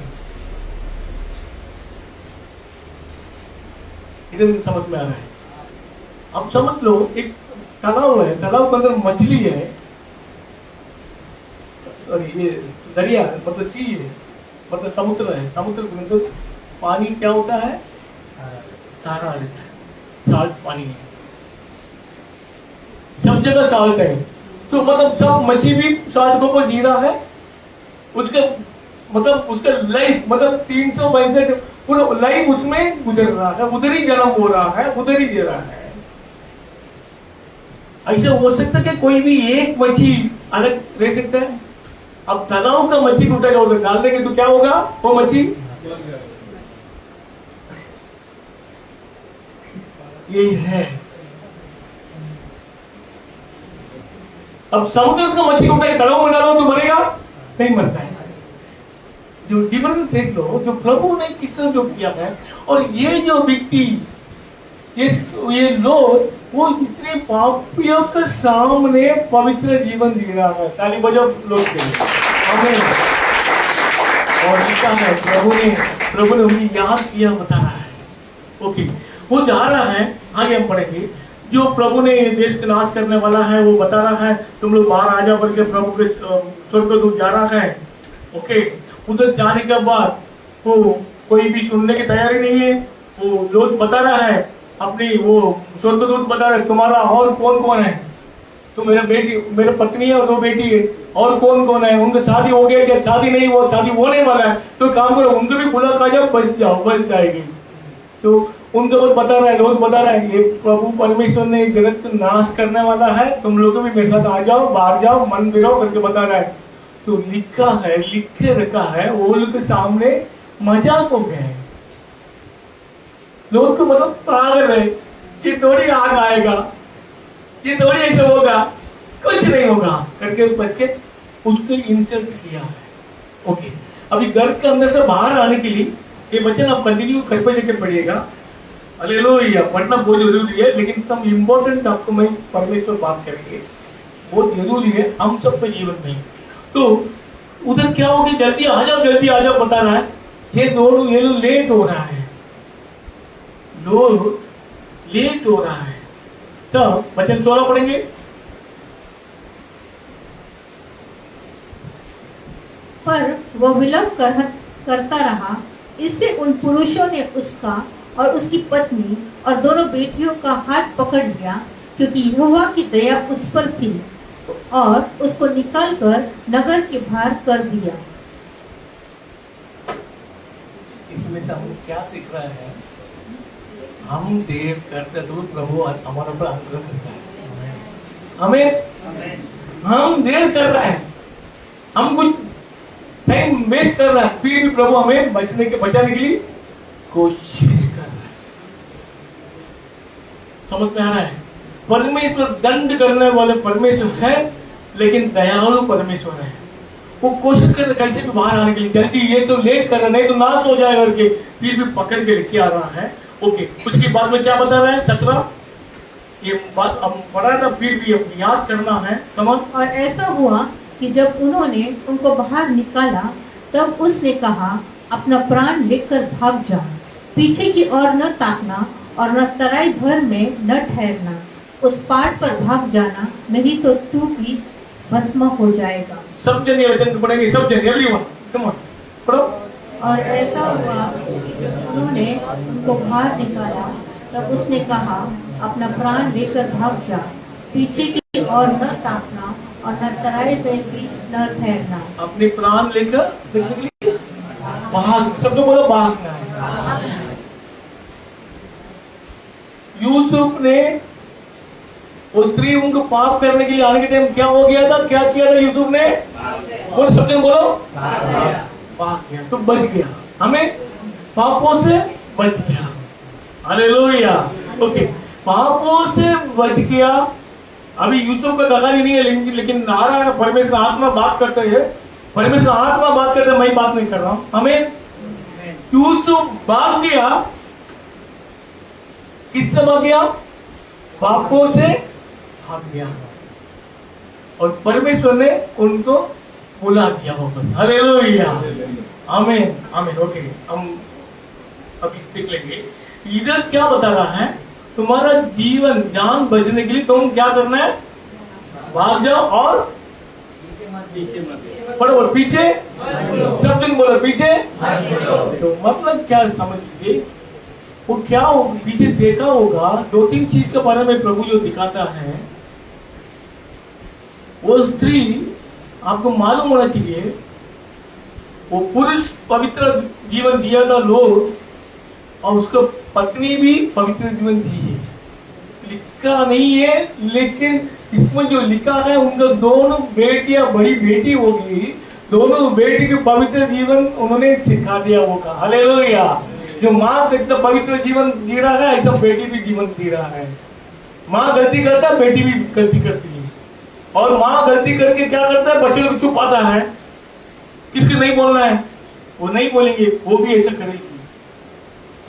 [SPEAKER 1] इधर समझ में आ रहा है? अब समझ लो, एक तालाब है, तालाब के अंदर मछली है, सॉरी ये दरिया मतलब सी है, मतलब समुद्र है, समुद्र के अंदर पानी क्या होता है? खारा रहता है, साल्ट पानी है, सब जगह साल्ट है। तो मतलब सब मछली भी साल्ट के ऊपर जी रहा है, उसका मतलब उसका लाइफ मतलब 365 पूरा लाइफ उसमें गुजर रहा है, उधर ही जन्म हो रहा है, उधर ही दे रहा है। ऐसा हो सकता है कि कोई भी एक मछली अलग रह सकता है? अब तालाब का मछली को उठा उधर डाल देंगे तो क्या होगा? वो मछली यही है। अब समुद्र का मछली को उठा के तालाब में डालो तो मरेगा? नहीं मरता है। जो डिफरेंस देख लो, जो प्रभु ने किस तरह जो किया है, और ये जो व्यक्ति ये लोग वो इतने पापियों के सामने पवित्र जीवन जी रहा है। ताली बजाओ लोग के लिए। आमीन। और लिखा है प्रभु ने उन्हें याद किया, बता रहा है। ओके, वो जा रहा है, आगे हम पढ़ेंगे। जो प्रभु ने देश का नाश करने वाला है वो बता रहा है, तुम लोग बाहर आ जाओ करके प्रभु के स्वर्गदूत जा रहा है। ओके, उधर जाने के बाद वो कोई भी सुनने की तैयारी नहीं है। वो लोग बता रहा है, अपनी वो स्वर्गदूत बता रहे, तुम्हारा और कौन कौन है? तो मेरा बेटी, मेरा पत्नी है और 2 बेटी है, और कौन कौन है? उनका शादी हो गया क्या? शादी नहीं, वो शादी होने वाला है। तो काम करो, उनको भी खुला खा जाओ, बच जाओ, बच जाएगी। तो उनके ऊपर बता रहा है, लोग बता रहा है, ये प्रभु परमेश्वर ने जगत को नाश करने वाला है, तुम लोग भी मेरे साथ आ जाओ, बाहर जाओ, मन फिराओ करके बता रहा है। तो लिखा है, लिख के रखा है, वो लोग के सामने मजाक हो गया है। लोग को मतलब पागल है, ये थोड़ी आग आएगा, ये थोड़ी ऐसा होगा, कुछ नहीं होगा करके बच के उसको इंसल्ट किया है। ओके, अभी घर के अंदर से बाहर आने के लिए ये वचन आप कंटिन्यू घर पे लेकर पढ़िएगा। हालेलुया, पढ़ना बहुत जरूरी है, लेकिन सब इम्पोर्टेंट आपको मैं परमेश्वर बात करेंगे, बहुत जरूरी है हम सब के जीवन में। तो उधर क्या हो गया? जल्दी आ जाओ बता रहा है। ये लोग लेट हो रहा है, लोग लेट हो रहा है। तो वचन 16 पढ़ेंगे।
[SPEAKER 2] पर वह विलंब करता रहा। इससे उन पुरुषों ने उसका और उसकी पत्नी और दोनों बेटियों का हाथ पकड़ लिया, क्योंकि यहोवा की दया उस पर थी, और उसको निकालकर नगर के बाहर कर दिया।
[SPEAKER 1] इसमें से हम क्या सीख रहा है? हम देर करते तो प्रभु हमारे ऊपर अनुग्रह करता है। हमें हम देर कर रहे हैं, हम कुछ टाइम वेस्ट कर रहा है, फिर भी प्रभु हमें बचाने के लिए कोशिश कर रहा है। समझ में आ रहा है? परमेश्वर दंड करने वाले परमेश्वर है, लेकिन दयालु परमेश्वर है। वो कोशिश कर रहे कैसे भी बाहर आने के लिए, जल्दी, ये तो लेट कर रहा है, नहीं तो नाश हो जाएगा करके, फिर भी पकड़ के लेके आ रहा है। ओके, उसके बाद में क्या बता रहा है? 17 ये बात अब पढ़ा था, फिर भी याद करना है। कमन।
[SPEAKER 2] और ऐसा हुआ कि जब उन्होंने उनको बाहर निकाला, तब उसने कहा, अपना प्राण लेकर भाग जा, पीछे की ओर न ताकना और न तराई भर में न ठहरना, उस पहाड़ पर भाग जाना, नहीं तो तू भी भस्म हो जाएगा।
[SPEAKER 1] सब जन ये वचन पढ़ेंगे, सब जन, एवरीवन कम ऑन पढ़ो।
[SPEAKER 2] और ऐसा हुआ कि जब उन्होंने उनको बाहर निकाला, तब उसने कहा, अपना प्राण लेकर भाग जा, पीछे की ओर न ताकना और न तराई में भी न ठहरना। अपने
[SPEAKER 1] प्राण लेकर भाग, सब लोग बोलो भागना है। यूसुफ ने वो स्त्री उनको पाप करने के लिए आने के टाइम क्या हो गया था? क्या किया था यूसुफ ने? बोलो, सब जन बोलो, भाग गया, तो बच गया, हमें पापों से बच गया। हालेलुया। ओके, पापों से बच गया। अभी यूसुफ का दखल ही नहीं है, लेकिन आ रहा है, परमेश्वर आत्मा बात करते हैं, परमेश्वर आत्मा बात करते हैं, मैं बात नहीं कर रहा हूं। हमें यूसुफ भाग गया, किससे भाग गया? पापों से भाग गया और परमेश्वर ने उनको बुला दिया वापस। हालेलुया, आमीन आमीन। ओके, हम अभी देख लेंगे इधर क्या बता रहा है। तुम्हारा जीवन जान बचने के लिए तुम क्या करना है? भाग जाओ और पढ़ो, पीछे सब दिन बोलो, पीछे। तो मतलब क्या समझ लीजिए, वो क्या हो, पीछे देखा होगा 2-3 चीज के बारे में प्रभु जो दिखाता है। वो स्त्री आपको मालूम होना चाहिए, वो पुरुष पवित्र जीवन जिया था लोग, और उसका पत्नी भी पवित्र जीवन जी है। लिखा नहीं है, लेकिन इसमें जो लिखा है उनका दोनों बेटियां, बड़ी बेटी होगी, दोनों बेटी के पवित्र जीवन उन्होंने सिखा दिया होगा। हालेलुया। जो माँ एकदम पवित्र जीवन जी रहा है, ऐसा बेटी भी जीवन जी रहा है। माँ गलती करता है, बेटी भी गलती करती है, और माँ गलती करके क्या करता है? बच्चे को छुपाता है। किसको नहीं बोलना है वो नहीं बोलेंगे, वो भी ऐसा करेगी।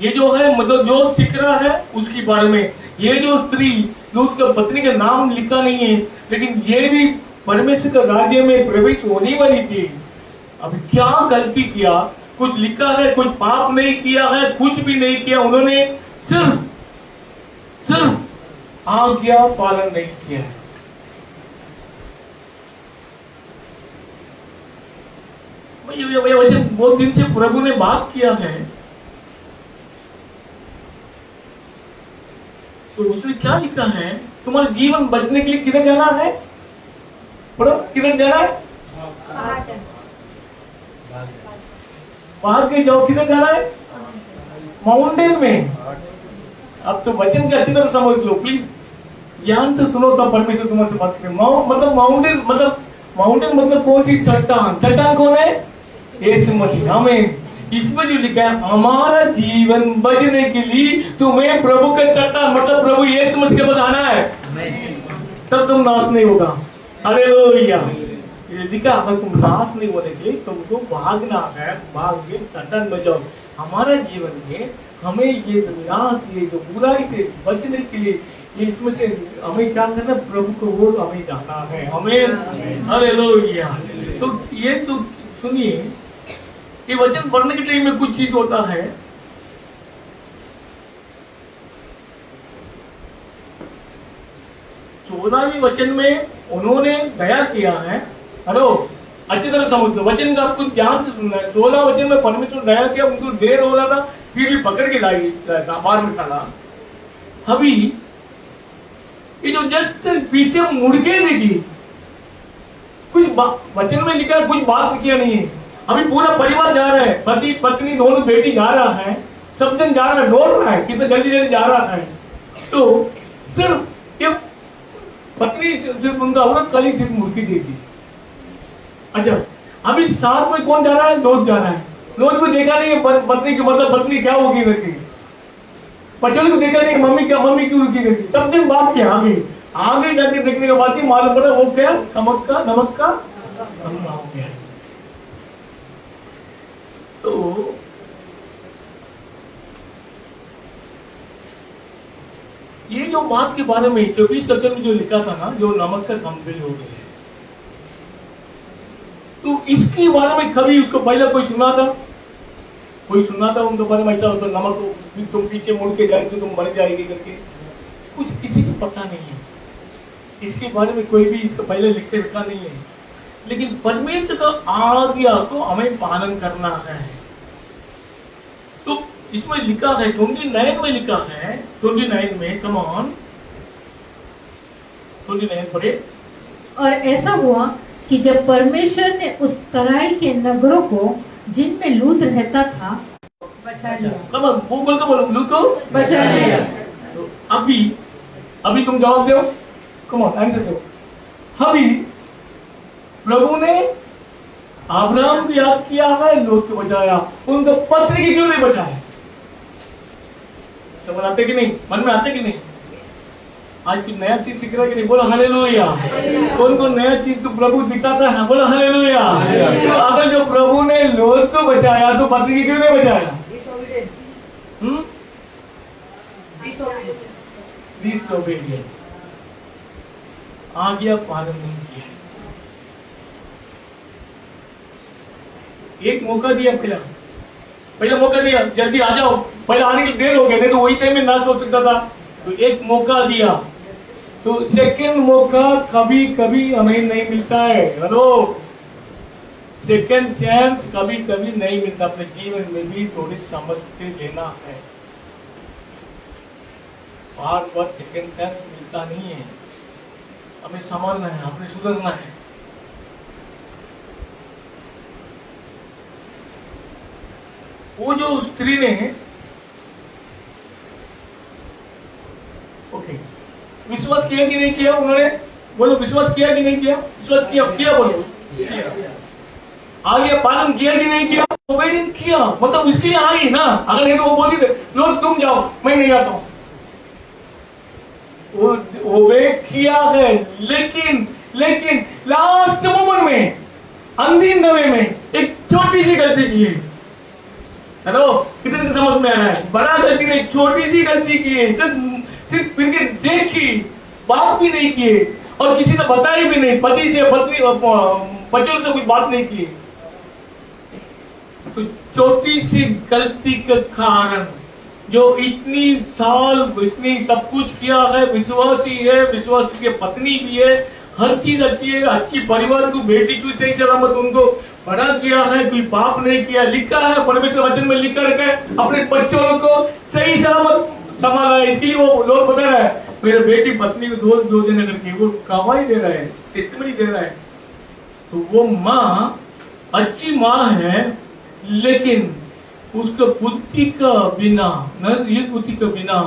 [SPEAKER 1] ये जो है मतलब जो सीख रहा है उसके बारे में, ये जो स्त्री जो उसका पत्नी का नाम लिखा नहीं है, लेकिन ये भी परमेश्वर का राज्य में प्रवेश होने वाली थी। अब क्या गलती किया? कुछ लिखा है, कुछ पाप नहीं किया है, कुछ भी नहीं किया। उन्होंने सिर्फ आज्ञा पालन नहीं किया है। ये वचन बहुत दिन से प्रभु ने बात किया है, तो उसमें क्या लिखा है? तुम्हारा जीवन बचने के लिए किधर जाना है? पढ़ो, किधर जाना है? भाग के जाओ। किधर जाना है? माउंटेन में। अब तो वचन के अच्छी तरह समझ लो प्लीज, ध्यान से सुनो, तब परमेश्वर तुम्हारे से बात करें। मतलब माउंटेन मतलब कौन सी? चट्टान। चट्टान कौन है? यीशु मसीह। हमें इसमें जो लिखा है, हमारा जीवन बचने के लिए तुम्हें प्रभु का चट्टान मतलब प्रभु यीशु मसीह के पास आना है, तब तुम नाश नहीं होगा। हालेलुया। ये लिखा, अगर तुम नाश नहीं होने के लिए तुमको भागना है, भाग के चट्टान में जाओ। हमारा जीवन में हमें ये दुनिया से, जो बुराई से बचने के लिए, ये इसमें से हमें क्या करना? प्रभु को वो हमें जाना है। हमें हालेलुया। तो ये तो सुनिए, ये वचन पढ़ने के टाइम में कुछ चीज होता है। चौदहवीं वचन में उन्होंने दया किया है। हेलो, अच्छी तरह समझ लो, वचन का आपको ध्यान से सुनना है। 16 वचन में परमेश्वर दया किया, उनको देर हो रहा था, फिर भी पकड़ के लाई बाहर निकाला। अभी ये जो जस्ट पीछे मुड़ के देखी, कुछ वचन में लिखा है, कुछ बात किया नहीं है। अभी पूरा परिवार जा रहा है, पति पत्नी दोनों बेटी जा रहा है, सब जन जा रहा है, दौड़ रहा है, कितना जल्दी जल्दी जा रहा है। तो सिर्फ ये पत्नी सिर्फ उनका औरत कल ही सिर्फ मुर्गी देगी। अच्छा, अभी साथ में कौन जा रहा है? लोग जा रहा है। लोग को देखा नहीं है पत्नी की, मतलब पत्नी क्या होगी करके। बच्चों को देखा नहीं मम्मी क्यों रुकी करके। सब दिन बात किया, आगे जाके देखने के बाद ही मालूम पड़ा वो क्या? नमक का धमका हो गया। तो ये जो बात के बारे में 24 कल्चर में जो लिखा था ना, जो नमक का कंपेल हो गया, तो इसके बारे में कभी उसको पहले कोई सुना था? उनके बारे में ऐसा होता, नमक तुम पीछे मुड़ के जाएगी तो तुम मर जाएगी करके। कुछ किसी को पता नहीं है इसके बारे में, कोई भी इसको पहले लिख के रखा नहीं है। लेकिन परमेश्वर का आज्ञा को हमें पालन करना है। तो इसमें लिखा है 29 में लिखा है, 29 में, कम ऑन 29 पढ़े।
[SPEAKER 2] और ऐसा हुआ कि जब परमेश्वर ने उस तराई के नगरों को जिनमें लूत रहता था बचा लिया।
[SPEAKER 1] कम ऑन, वो बोल के बोलो, लूत को
[SPEAKER 2] बचा लिया।
[SPEAKER 1] तो अभी तुम जवाब दो, कम ऑन आंसर दो। अभी प्रभु ने अब्राहम को याद किया है, लूत को बचाया, उनका पत्नी की क्यों नहीं बचाया? समझ आते कि नहीं? मन में आते कि नहीं? आज कुछ नया चीज सीख रहा है कि नहीं? बोलो हालेलुया। कौन कौन नया चीज तो प्रभु दिखाता है? बोलो हालेलुया। तो अगर जो प्रभु ने लूत को बचाया तो पत्नी की क्यों नहीं बचाया? डिसोबीडियंट, आज्ञा पालन नहीं किया। एक मौका दिया, पहला मौका दिया, जल्दी आ जाओ, पहले आने की देर हो गई, नहीं तो वही टाइम में नाश हो सकता था। तो एक मौका दिया, तो सेकंड मौका कभी कभी हमें नहीं मिलता है। हेलो, सेकंड चांस कभी कभी नहीं मिलता। अपने जीवन में भी थोड़ी समझ के लेना है, बार बार सेकंड चांस मिलता नहीं है। हमें संभालना है, हमें सुधरना है। वो जो स्त्री ने ओके विश्वास किया कि नहीं किया? उन्होंने बोलो, विश्वास किया कि नहीं किया? विश्वास किया बोलो, आगे पालन किया कि नहीं किया? ओबेडियंस किया, मतलब उसके लिए आई ना। अगर नहीं तो वो बोली थे, लो तुम जाओ, मैं नहीं आता हूं। वो ओबे किया है, लेकिन लास्ट मोमेंट में, अंतिम समय में एक छोटी सी गलती की है। हेलो, कितने को समझ में आ रहा है? बड़ा गलती नहीं, छोटी सी गलती की है। सिर्फ फिर के देखी, बात भी नहीं किए, और किसी ने बताई भी नहीं, पति से पत्नी पचोल से कोई बात नहीं की। तो छोटी सी गलती के कारण जो इतनी साल इतनी सब कुछ किया है, विश्वासी है, विश्वासी की पत्नी भी है, हर चीज अच्छी है, अच्छी परिवार को, बेटी को सही सलामत उनको बड़ा किया है, कोई पाप नहीं किया। लिखा है परमेश्वर वचन में, लिखा रखा है, अपने बच्चों को सही सलामत संभाला है। इसके लिए वो लोग बता रहा है, मेरे बेटी पत्नी को दो दिन करके वो गवाही दे रहा है, टेस्टिमनी दे रहा है। तो वो माँ अच्छी माँ है, लेकिन उसका बुद्धि का बिना, ये बुद्धि का बिना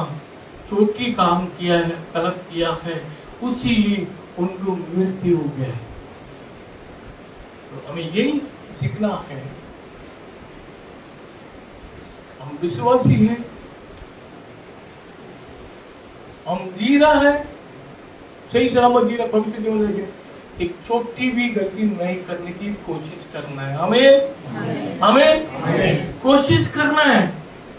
[SPEAKER 1] छोटी काम किया है, गलत किया है, उसी उनको मृत्यु हो गया है। तो हमें यही सीखना है। हम विश्वासी हैं, हम जी रहा है, सही सलामत जी रहा, पवित्र जीवन लेके एक छोटी भी गलती नहीं करने की कोशिश करना है। हमें कोशिश करना है।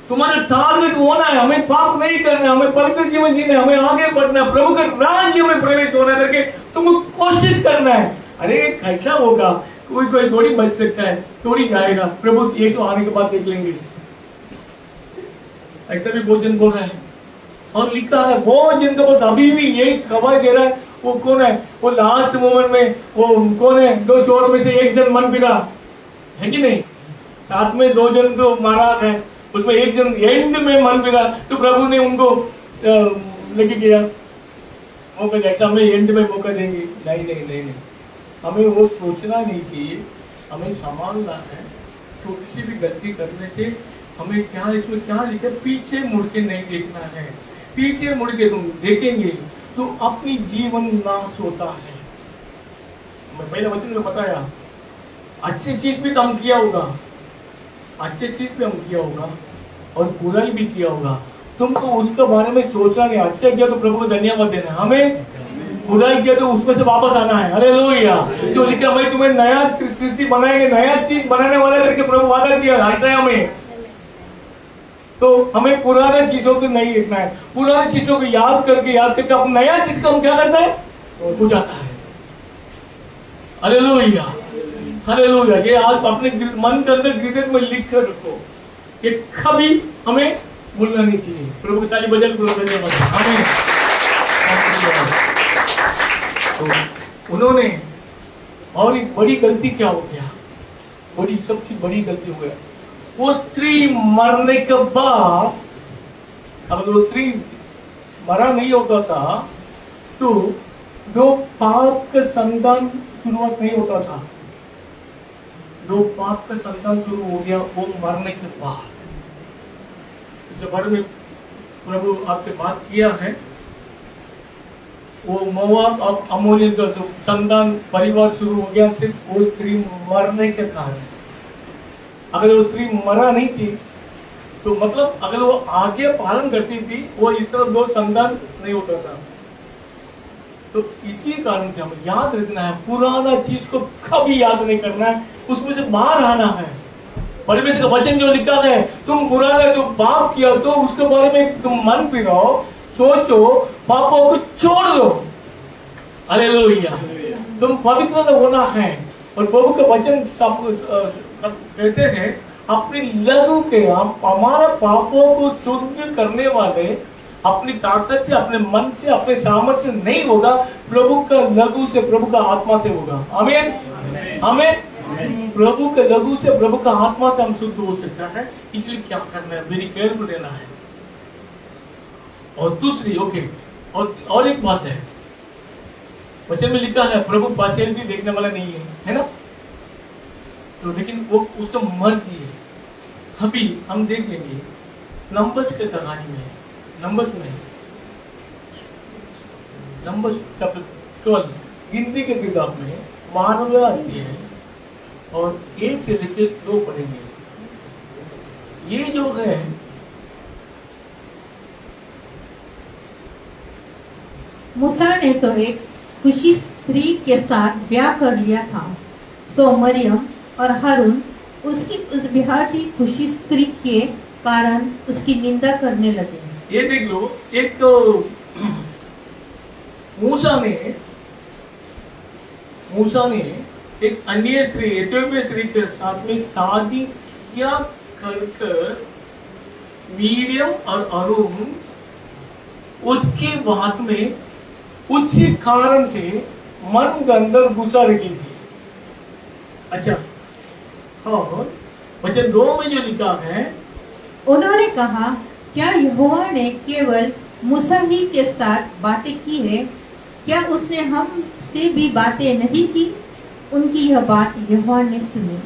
[SPEAKER 1] तुम्हारा टारगेट होना है, हमें पाप नहीं करना है, हमें पवित्र जीवन जीना है, हमें आगे बढ़ना है, प्रभु के राज्य में प्रवेश होना करके तुमको कोशिश करना है। अरे कैसा होगा, कोई थोड़ी बच सकता है, थोड़ी जाएगा, प्रभु यीशु आने के बाद देख लेंगे, ऐसा भी भोजन बोल रहा है। और लिखा है बहुत जिनका बहुत अभी भी यही गवाही दे रहा है। वो कौन है? वो लास्ट मोमेंट में वो कौन है? 2 चोर में से एक जन मन फिरा है कि नहीं? साथ में 2 जन को मारा है, उसमें एक जन एंड में मन फिरा, तो प्रभु ने उनको लेके गया। मौका जैसा हमें एंड में मौका देंगे, नहीं, हमें वो सोचना नहीं चाहिए, हमें संभालना है। छोटी सी भी गलती करने से हमें क्या, इसमें क्या लिखे, पीछे मुड़ के नहीं देखना है। पीछे मुड़ के तुम देखेंगे तो अपनी जीवन नाश होता है। मैं पहले वचन में बताया, अच्छी चीज भी तो हम किया होगा, अच्छी चीज भी हम किया होगा, और बुराई भी किया होगा। तुमको उसके बारे में सोचना नहीं। अच्छा किया तो प्रभु को धन्यवाद देना है, हमें बुराई किया तो उसमें से वापस आना है। हालेलुया। जो लिखा, मैं तुम्हें नया सृष्टि बनाएंगे, नया चीज बनाने वाला करके प्रभु वादा किया। ऐसा है हमें, तो हमें पुराने चीजों को नहीं देखना है। पुराने चीजों को याद करके अब नया चीज को हम क्या करता है, हो जाता है। Hallelujah, hallelujah. ये आज अपने मन के अंदर हृदय में लिख कर रखो, ये कभी हमें भूलना नहीं चाहिए। प्रभु की ताली बजाने को धन्यवाद। हमें तो उन्होंने, और एक बड़ी गलती क्या हो गया, सबसे बड़ी गलती हो गया, वो स्त्री मरने के बाद, अगर वो स्त्री मरा नहीं होता था तो जो पाप का संतान शुरुआत नहीं होता था, जो पाप का संतान शुरू हो गया वो मरने के बाद। इससे बारे में प्रभु आपसे बात किया है। वो मोआब और अमोनियन का जो संतान परिवार शुरू हो गया सिर्फ वो स्त्री मरने के कारण। अगर वो स्त्री मरा नहीं थी तो मतलब अगर वो आगे पालन करती थी, वो इस तरह 2 संतान नहीं होता था। तो इसी कारण से हमें याद रखना है, पुराना चीज को कभी याद नहीं करना है, उसमें से बाहर आना है। परमेश्वर का वचन जो लिखा है, तुम पुराना जो पाप किया तो उसके बारे में तुम मन फिराओ, सोचो, पापों को छोड़ दो। हालेलुया। तुम पवित्र होना है। और प्रभु का वचन कहते हैं अपनी लहू के हमारे पापों को शुद्ध करने वाले अपनी ताकत से, अपने मन से, अपने सामर्थ्य से नहीं होगा, प्रभु का लघु से, प्रभु का आत्मा से होगा। आमीन। हमें प्रभु के लघु से, प्रभु का आत्मा से हम शुद्ध हो सकता है। इसलिए क्या करना है, वेरी केयरफुल रहना है। और दूसरी और एक बात है, वचन में लिखा है प्रभु पार्शियलिटी देखने वाला नहीं है ना? तो लेकिन वो उसका मर्जी है। अभी हम देख लेंगे नंबर्स के कहानी में, नंबर्स चैप्टर 12 गिनती के किताब में 12वां अध्याय और 1 से लेकर 2 पढ़ेंगे। ये जो है
[SPEAKER 2] मूसा ने तो एक खुशी स्त्री के साथ ब्याह कर लिया था, सो मरियम और हारून उसकी उस बेहदी खुशी स्त्री के कारण उसकी निंदा करने लगे।
[SPEAKER 1] ये देख लो, एक तो मूसा ने एक अन्य स्त्री, इथियोपिया स्त्री के साथ में शादी किया कर मीरियम और अरुण उसके बाद में उसी कारण से मन के अंदर गुस्सा रखी थी। अच्छा, और वचन 2 में जो लिखा है,
[SPEAKER 2] उन्होंने कहा, क्या यहोवा ने केवल मूसा ही के साथ बातें की है? क्या उसने हमसे भी बातें नहीं की? उनकी यह बात यहोवा ने सुनी।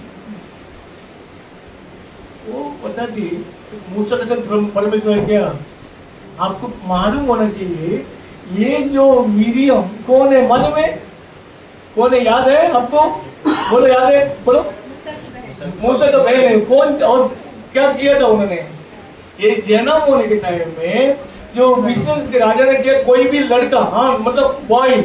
[SPEAKER 1] वो पता थी मूसा के साथ परमेश्वर ने क्या, आपको मालूम होना चाहिए ये जो मीडियम कौन है, मन में कौन है, याद है आपको? बोलो, याद है? बोलो। मूसा तो बहन है। कौन और क्या किया था उन्होंने? ये जन्म होने के टाइम में जो बिजनेस के राजा ने किया, कोई भी लड़का, हाँ मतलब बॉय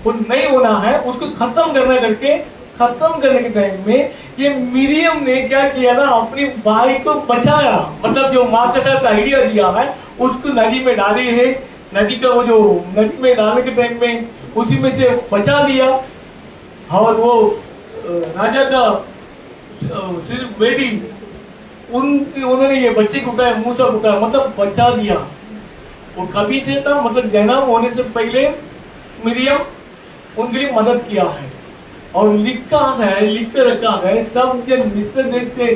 [SPEAKER 1] वो नहीं होना है, उसको खत्म करने के टाइम में ये मिरियम ने क्या किया था, अपनी भाई को बचाया। मतलब जो माँ के साथ आइडिया दिया है उसको नदी में डाले है, नदी का वो जो नदी में डालने के टाइम में उसी में से बचा दिया। और वो राजा का सिर्फ बेटी उन्होंने ये बच्चे को उठाया, मूसा को उठाया, मतलब बचा दिया। वो कभी से था, मतलब जन्म होने से पहले मिरियम उनके लिए मदद किया है। और लिख कर रखा है, सब जन मिस्र देश से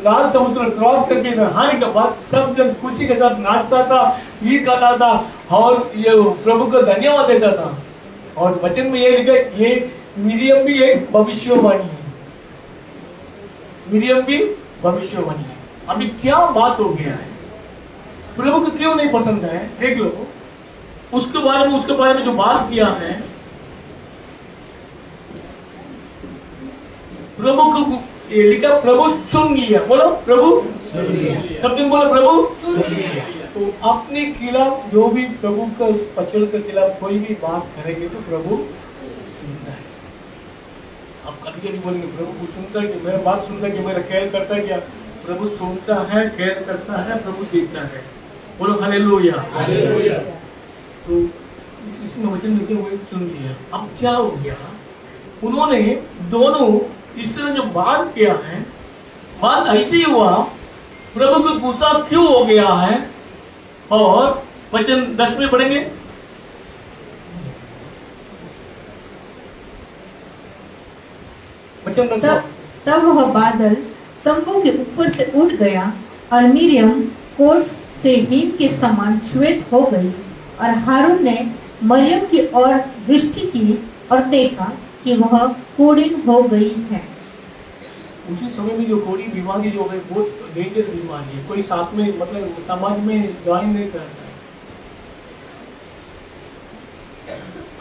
[SPEAKER 1] लाल समुद्र क्रॉस करके नहाने के बाद सब जन खुशी के साथ नाचता था, गीत गाता था और ये प्रभु को धन्यवाद देता था। और वचन में ये लिखा, ये मिरियम भी एक भविष्यवाणी है, मिरियम भी भविष्यवाणी है। अभी क्या बात हो गया है, प्रभु को क्यों नहीं पसंद है? देख लो, उसके बारे में जो बात किया है, प्रभु को ये लिखा, प्रभु सुन लिया। बोलो प्रभु सुन लिया। सब दिन बोलो प्रभु सुन लिया। तो अपने खिलाफ जो भी प्रभु का वचन के खिलाफ कोई भी बात करेंगे तो प्रभु सुनता है। आप कभी कभी बोलेंगे प्रभु को सुनता है कि मेरा बात सुनता है कि मेरा केयर करता है क्या? प्रभु सुनता है, केयर करता है, प्रभु देखता है। बोलो हालेलुया। हालेलुया। तो इसमें वचन लिखे हुए सुन लिया। अब क्या हो गया, उन्होंने दोनों इस तरह जो बात किया है, बात ऐसे ही हुआ, प्रभु को गुस्सा क्यों हो गया है? और वचन 10 में पढ़ेंगे, वचन 10।
[SPEAKER 2] तब वह बादल तंबू के ऊपर से उठ गया और मिरियम कोट से हिम के समान श्वेत हो गई। और हारून ने मरियम की ओर दृष्टि की और देखा कि वह कोढ़िन हो गई है।
[SPEAKER 1] उसी समय में जो कोढ़ी बीमारी जो है बहुत डेंजर बीमारी है, कोई साथ में मतलब समाज में ज्वाइन नहीं करता है।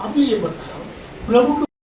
[SPEAKER 1] अभी ये बताओ, प्रभु